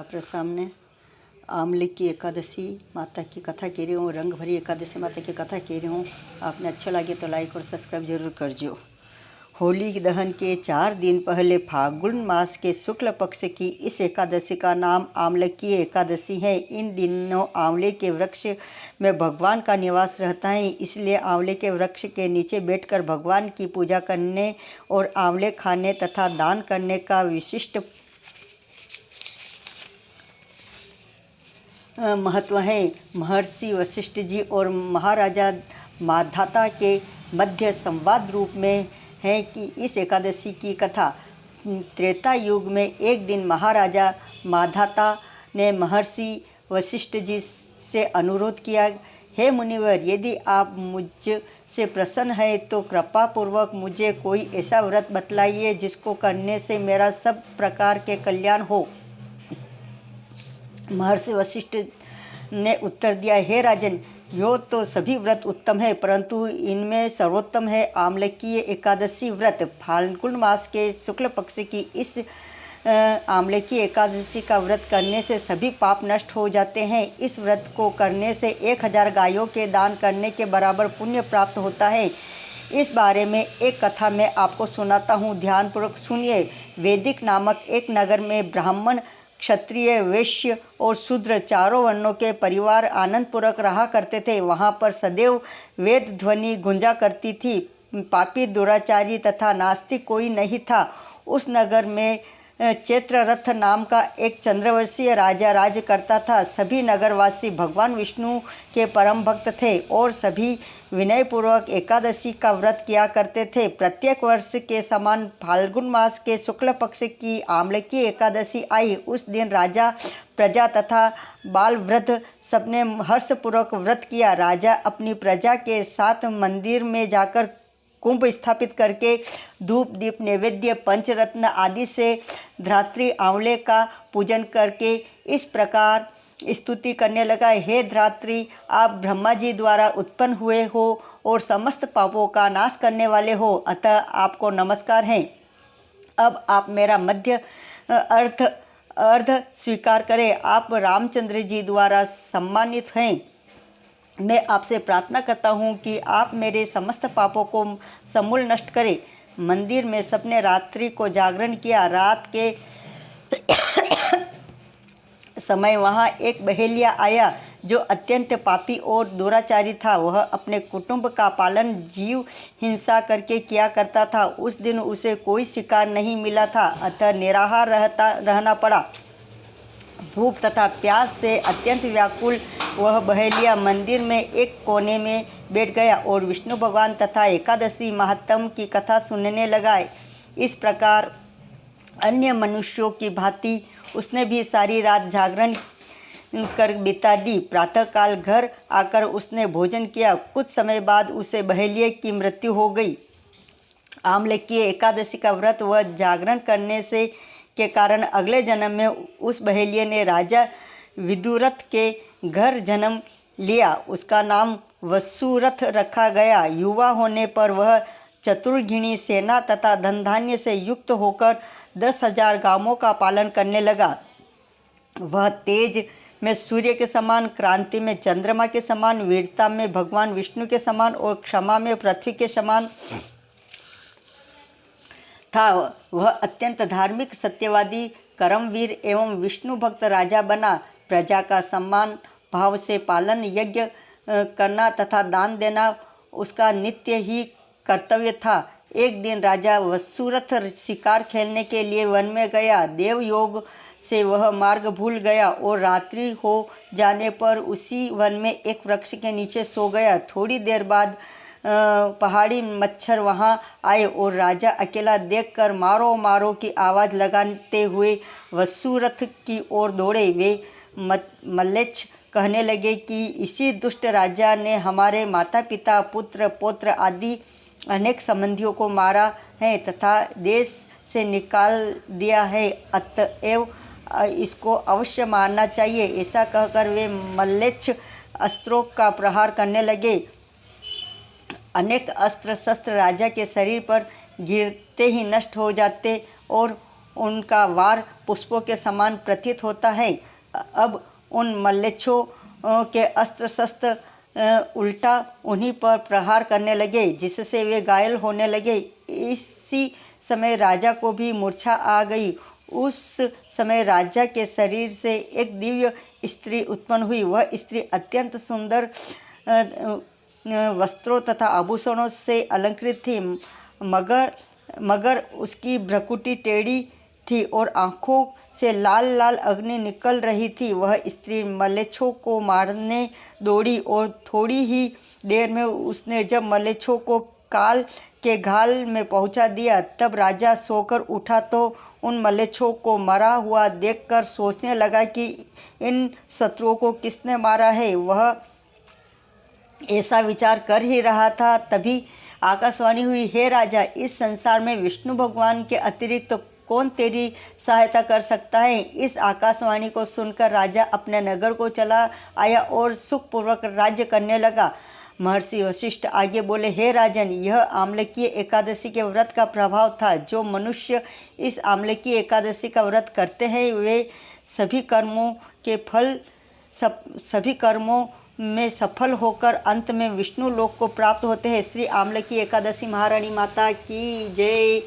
आपके सामने आंवले की एकादशी माता की कथा कह रही हूँ, रंग भरी एकादशी माता की कथा कह रही हूँ। आपने अच्छा लगे तो लाइक और सब्सक्राइब जरूर करजो। होली दहन के 4 दिन पहले फाल्गुन मास के शुक्ल पक्ष की इस एकादशी का नाम आंवले की एकादशी है। इन दिनों आंवले के वृक्ष में भगवान का निवास रहता है, इसलिए आंवले के वृक्ष के नीचे बैठकर भगवान की पूजा करने और आंवले खाने तथा दान करने का विशिष्ट महत्व है। महर्षि वशिष्ठ जी और महाराजा माधाता के मध्य संवाद रूप में है कि इस एकादशी की कथा त्रेता युग में एक दिन महाराजा माधाता ने महर्षि वशिष्ठ जी से अनुरोध किया, हे मुनिवर, यदि आप मुझसे प्रसन्न है तो कृपा पूर्वक मुझे कोई ऐसा व्रत बतलाइए जिसको करने से मेरा सब प्रकार के कल्याण हो। महर्षि वशिष्ठ ने उत्तर दिया, हे राजन, यो तो सभी व्रत उत्तम है, परंतु इनमें सर्वोत्तम है आंवले की एकादशी व्रत। फाल्गुन मास के शुक्ल पक्ष की इस आंवले की एकादशी का व्रत करने से सभी पाप नष्ट हो जाते हैं। इस व्रत को करने से 1000 गायों के दान करने के बराबर पुण्य प्राप्त होता है। इस बारे में एक कथा मैं आपको सुनाता हूँ, ध्यानपूर्वक सुनिए। वैदिक नामक एक नगर में ब्राह्मण, क्षत्रिय, वैश्य और शूद्र चारों वर्णों के परिवार आनंदपूर्वक रहा करते थे। वहाँ पर सदैव वेद ध्वनि गूंजा करती थी। पापी, दुराचारी तथा नास्तिक कोई नहीं था। उस नगर में चैत्ररथ नाम का एक चंद्रवंशीय राजा राज करता था। सभी नगरवासी भगवान विष्णु के परम भक्त थे और सभी विनयपूर्वक एकादशी का व्रत किया करते थे। प्रत्येक वर्ष के समान फाल्गुन मास के शुक्ल पक्ष की आंवले की एकादशी आई। उस दिन राजा, प्रजा तथा बाल वृद्ध सबने हर्षपूर्वक व्रत किया। राजा अपनी प्रजा के साथ मंदिर में जाकर कुंभ स्थापित करके धूप, दीप, नैवेद्य, पंचरत्न आदि से धात्री आंवले का पूजन करके इस प्रकार स्तुति करने लगा, हे धात्री, आप ब्रह्मा जी द्वारा उत्पन्न हुए हो और समस्त पापों का नाश करने वाले हो, अतः आपको नमस्कार है। अब आप मेरा मध्य अर्ध स्वीकार करें। आप रामचंद्र जी द्वारा सम्मानित हैं। मैं आपसे प्रार्थना करता हूँ कि आप मेरे समस्त पापों को समूल नष्ट करें। मंदिर में सबने रात्रि को जागरण किया। रात के समय वहाँ एक बहेलिया आया जो अत्यंत पापी और दुराचारी था। वह अपने कुटुंब का पालन जीव हिंसा करके किया करता था। उस दिन उसे कोई शिकार नहीं मिला था, अतः निराहार रहना पड़ा। भूख तथा प्यास से अत्यंत व्याकुल वह बहेलिया मंदिर में एक कोने में बैठ गया और विष्णु भगवान तथा एकादशी महात्म की कथा सुनने लगा। इस प्रकार अन्य मनुष्यों की भांति उसने भी सारी रात जागरण कर बिता दी। प्रातःकाल घर आकर उसने भोजन किया। कुछ समय बाद उसे बहेलिये की मृत्यु हो गई। आंवले की एकादशी का व्रत व जागरण करने से के कारण अगले जन्म में उस बहेलिये ने राजा विदुरथ के घर जन्म लिया। उसका नाम वसुरथ रखा गया। युवा होने पर वह चतुर्गिणी सेना तथा धन धान्य से युक्त होकर 10,000 गांवों का पालन करने लगा। वह तेज में सूर्य के समान, क्रांति में चंद्रमा के समान, वीरता में भगवान विष्णु के समान और क्षमा में पृथ्वी के समान था। वह अत्यंत धार्मिक, सत्यवादी, कर्मवीर एवं विष्णु भक्त राजा बना। प्रजा का सम्मान भाव से पालन, यज्ञ करना तथा दान देना उसका नित्य ही कर्तव्य था। एक दिन राजा वसुरथ शिकार खेलने के लिए वन में गया। देव योग से वह मार्ग भूल गया और रात्रि हो जाने पर उसी वन में एक वृक्ष के नीचे सो गया। थोड़ी देर बाद पहाड़ी मच्छर वहां आए और राजा अकेला देखकर मारो मारो की आवाज़ लगाते हुए वसुरथ की ओर दौड़े। वे मल्लेच्छ कहने लगे कि इसी दुष्ट राजा ने हमारे माता पिता, पुत्र, पौत्र आदि अनेक संबंधियों को मारा है तथा देश से निकाल दिया है, अतएव इसको अवश्य मारना चाहिए। ऐसा कहकर वे मल्लेच्छ अस्त्रों का प्रहार करने लगे। अनेक अस्त्र शस्त्र राजा के शरीर पर गिरते ही नष्ट हो जाते और उनका वार पुष्पों के समान प्रतीत होता है। अब उन मल्लेच्छों के अस्त्र शस्त्र उल्टा उन्हीं पर प्रहार करने लगे, जिससे वे घायल होने लगे। इसी समय राजा को भी मूर्छा आ गई। उस समय राजा के शरीर से एक दिव्य स्त्री उत्पन्न हुई। वह स्त्री अत्यंत सुंदर वस्त्रों तथा आभूषणों से अलंकृत थी, मगर उसकी भ्रुकुटी टेढ़ी थी और आँखों से लाल लाल अग्नि निकल रही थी। वह स्त्री मल्लेच्छों को मारने दौड़ी और थोड़ी ही देर में उसने जब मल्लेच्छों को काल के घाल में पहुंचा दिया, तब राजा सोकर उठा तो उन मल्लेच्छों को मरा हुआ देखकर सोचने लगा कि इन शत्रुओं को किसने मारा है। वह ऐसा विचार कर ही रहा था, तभी आकाशवाणी हुई, हे राजा, इस संसार में विष्णु भगवान के अतिरिक्त कौन तेरी सहायता कर सकता है। इस आकाशवाणी को सुनकर राजा अपने नगर को चला आया और सुखपूर्वक राज्य करने लगा। महर्षि वशिष्ठ आगे बोले, हे राजन, यह आम्लकीय एकादशी के व्रत का प्रभाव था। जो मनुष्य इस आम्लकीय एकादशी का व्रत करते हैं वे सभी कर्मों में सफल होकर अंत में विष्णु लोक को प्राप्त होते हैं। श्री आम्लकी एकादशी महारानी माता की जय।